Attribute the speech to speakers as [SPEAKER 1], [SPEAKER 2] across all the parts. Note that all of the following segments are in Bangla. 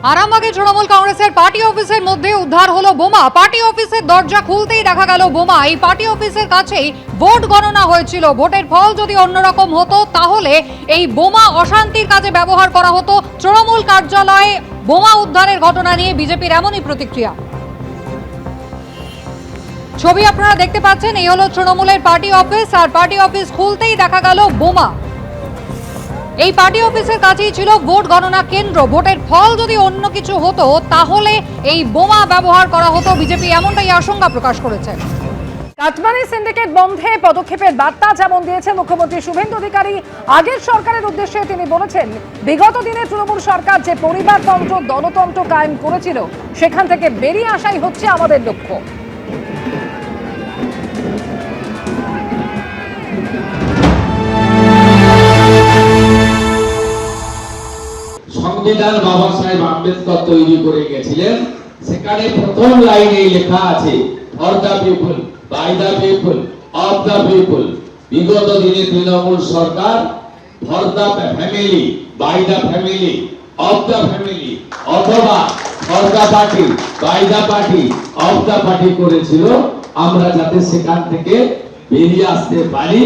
[SPEAKER 1] আরামবাগে তৃণমূল কংগ্রেসের পার্টি অফিসের মধ্যে উদ্ধার হলো বোমা। পার্টি অফিসের দরজা খুলতেই দেখা গেল বোমা। এই পার্টি অফিসের কাছেই ভোট গণনা হয়েছিল। ভোটের ফল যদি অন্যরকম হতো তাহলে এই বোমা অশান্তির কাজে ব্যবহার করা হতো। তৃণমূল কার্যালয়ে বোমা উদ্ধারের ঘটনা নিয়ে বিজেপির এমনই প্রতিক্রিয়া। ছবি আপনারা দেখতে পাচ্ছেন, এই হলো তৃণমূলের পার্টি অফিস, আর পার্টি অফিস খুলতেই দেখা গেল বোমা। এই পার্টি অফিসের কাছেই ছিল ভোট গণনা কেন্দ্র। ভোটের ফল যদি অন্য কিছু হতো তাহলে এই বোমা ব্যবহার করা হতো। বিজেপি এমনটাই আশঙ্কা প্রকাশ করেছে।
[SPEAKER 2] কাটমানি সিন্ডিকেট বন্ধে পদক্ষেপের বার্তা যেমন দিয়েছেন মুখ্যমন্ত্রী শুভেন্দু অধিকারী, আগের সরকারের উদ্দেশ্যে তিনি বলেছেন বিগত দিনে তৃণমূল সরকার যে পরিবারতন্ত্র দলতন্ত্র কায়েম করেছিল সেখান থেকে বেরিয়ে আসাই হচ্ছে আমাদের লক্ষ্য।
[SPEAKER 3] সংবিধান বাবা সাহেব আম্বেদকর তৈরি করে গেছিলেন, সেখানে প্রথম লাইনে লেখা আছে for the people, by the people, of the people. বিগত দিনে তৃণমূল সরকার for the family, by the family, of the family অথবা for the party, by the party, of the party করেছিল। আমরা যাতে সেখান থেকে বেরিয়ে আসতে পারি,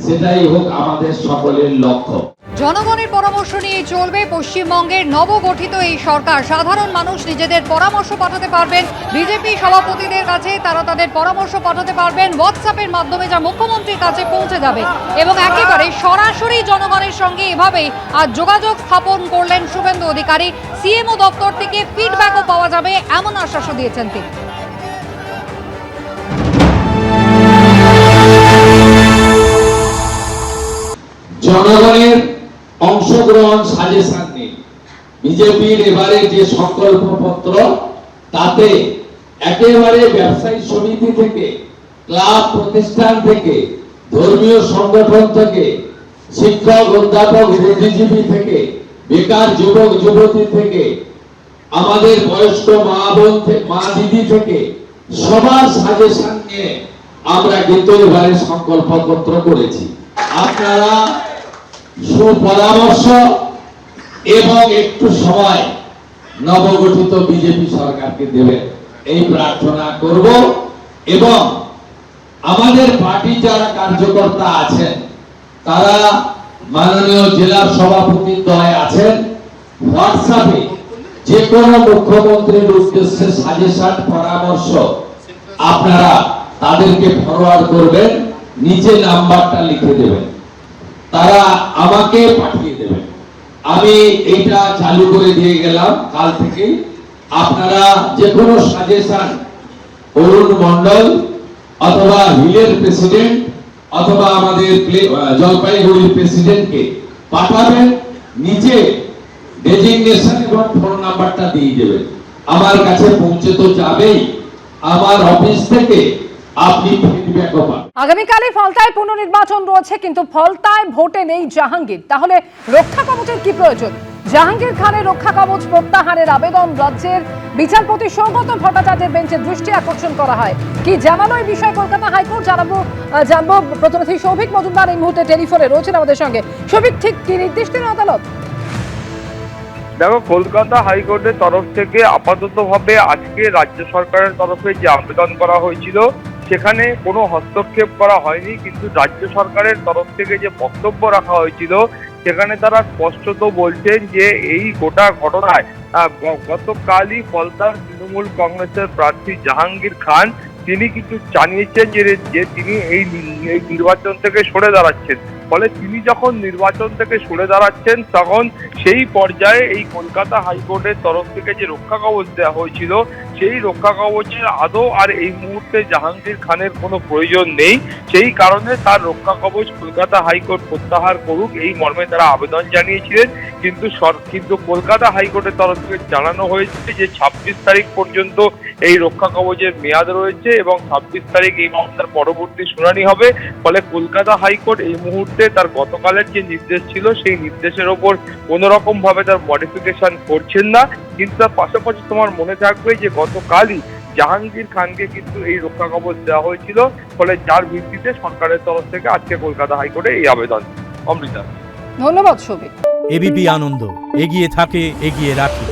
[SPEAKER 3] সেটাই হোক আমাদের সকলের লক্ষ্য।
[SPEAKER 1] জনগণের পরামর্শ নিয়ে চলবে পশ্চিমবঙ্গের নবগঠিত এই সরকার। সাধারণ মানুষ নিজেদের পরামর্শ পাঠাতে পারবেন বিজেপি সভাপতিদের কাছে, তারা তাদের পরামর্শ পাঠাতে পারবেন হোয়াটসঅ্যাপের মাধ্যমে, যা মুখ্যমন্ত্রীর কাছে পৌঁছে যাবে এবং একেবারে সরাসরি জনগণের সঙ্গে এভাবেই আজ যোগাযোগ স্থাপন করলেন শুভেন্দু অধিকারী। সিএমও দপ্তর থেকে ফিডব্যাকও পাওয়া যাবে এমন আশ্বাসও দিয়েছেন তিনি।
[SPEAKER 3] জনগণের অংশগ্রহণ, সাজেশন নিন। বিজেপির এবারে যে সংকল্পপত্র, তাতে একেবারে ব্যবসায়ী সমিতি থেকে, ক্লাব প্রতিষ্ঠান থেকে, ধর্মীয় সংগঠন থেকে, শিক্ষক অধ্যাপক বুদ্ধিজীবী থেকে, বেকার যুবক যুবতী থেকে, আমাদের বয়স্ক মা বোন মা দিদি থেকে সবার সাজেশন নিয়ে আমরা কিন্তু এবারে সংকল্পপত্র করেছি। আপনারা সুপরামর্শ এবং একটু সময় নবগঠিত বিজেপি সরকারকে দেবেন, এই প্রার্থনা করব। এবং আমাদের পার্টি যারা কার্যকর্তা আছেন, তারা মাননীয় জেলা সভাপতির দলে আছেন, হোয়াটসঅ্যাপে যে কোনো মুখ্যমন্ত্রীর উদ্দেশ্যে সাজেশন পরামর্শ আপনারা তাদেরকে ফরওয়ার্ড করবেন, নিচে নাম্বারটা লিখে দেবেন, তারা আমাকে পাঠিয়ে দেবেন। আমি এইটা চালু করে দিয়ে গেলাম কাল থেকে। আপনারা যে কোনো সাজেশন অরুণ মন্ডল অথবা হিলের প্রেসিডেন্ট অথবা আমাদের জলপাইগুড়ির প্রেসিডেন্টকে পাঠাবেন, নিচে ডেজিগনেশন এবং ফোন নাম্বারটা দিয়ে দেবেন। আমার কাছে পৌঁছে তো যাবেই, আমার অফিস থেকে আপনি ফিডব্যাকও পান।
[SPEAKER 2] আগামীকালই ফলতায় পুনর্নির্বাচন রয়েছে, কিন্তু ফলতায় ভোটে নেই জাহাঙ্গীর। তাহলে রক্ষা কবচের কি প্রয়োজন? জাহাঙ্গীর খানের রক্ষা কবচ প্রত্যাহারের আবেদন রাজ্যের বিচারপতি সৌগত ভট্টাচার্যের বেঞ্চে দৃষ্টি আকর্ষণ করা হয়। কি জানালো এই বিষয়ে কলকাতা হাইকোর্ট, জানবো প্রতিনিধি সৌভিক মজুমদার এই মুহূর্তে টেলিফোনে রয়েছেন আমাদের সঙ্গে। সৌভিক, ঠিক কি নির্দেশ দিল আদালত?
[SPEAKER 4] দেখো, কলকাতা হাইকোর্টের তরফ থেকে আপাততভাবে আজকে রাজ্য সরকারের তরফে যে আবেদন করা হয়েছিল সেখানে কোনো হস্তক্ষেপ করা হয়নি, কিন্তু রাজ্য সরকারের তরফ থেকে যে বক্তব্য রাখা হয়েছিল সেখানে তারা স্পষ্টত বলছেন যে এই গোটা ঘটনায় গতকালই ফলতার তৃণমূল কংগ্রেসের প্রার্থী জাহাঙ্গীর খান তিনি কিন্তু জানিয়েছেন যে তিনি এই নির্বাচন থেকে সরে দাঁড়াচ্ছেন। ফলে তিনি যখন নির্বাচন থেকে সরে দাঁড়াচ্ছেন তখন সেই পর্যায়ে এই কলকাতা হাইকোর্টের তরফ থেকে যে রক্ষা কবচ দেওয়া হয়েছিল সেই রক্ষা কবচের আদৌ আর এই মুহূর্তে জাহাঙ্গীর খানের কোনো প্রয়োজন নেই। সেই কারণে তার রক্ষা কবচ কলকাতা হাইকোর্ট প্রত্যাহার করুক, এই মর্মে তারা আবেদন জানিয়েছিলেন। কিন্তু কলকাতা হাইকোর্টের তরফ থেকে জানানো হয়েছে যে 26 তারিখ পর্যন্ত এই রক্ষা কবচের মেয়াদ রয়েছে এবং 26 তারিখ এই মামলার পরবর্তী শুনানি হবে। ফলে কলকাতা হাইকোর্ট এই মুহূর্তে তার গতকালের যে নির্দেশ ছিল সেই নির্দেশের ওপর কোনো রকম ভাবে তার মডিফিকেশন করছেন না। কিন্তু তার পাশাপাশি তোমার মনে থাকবে যে গতকালই জাহাঙ্গীর খানকে কিন্তু এই রক্ষা কবচ দেওয়া হয়েছিল, ফলে যার ভিত্তিতে সরকারের তরফ থেকে আজকে কলকাতা হাইকোর্টে এই আবেদন। অমৃতা,
[SPEAKER 2] ধন্যবাদ সৌভিক।
[SPEAKER 5] এবিপি আনন্দ, এগিয়ে থাকে, এগিয়ে রাখে।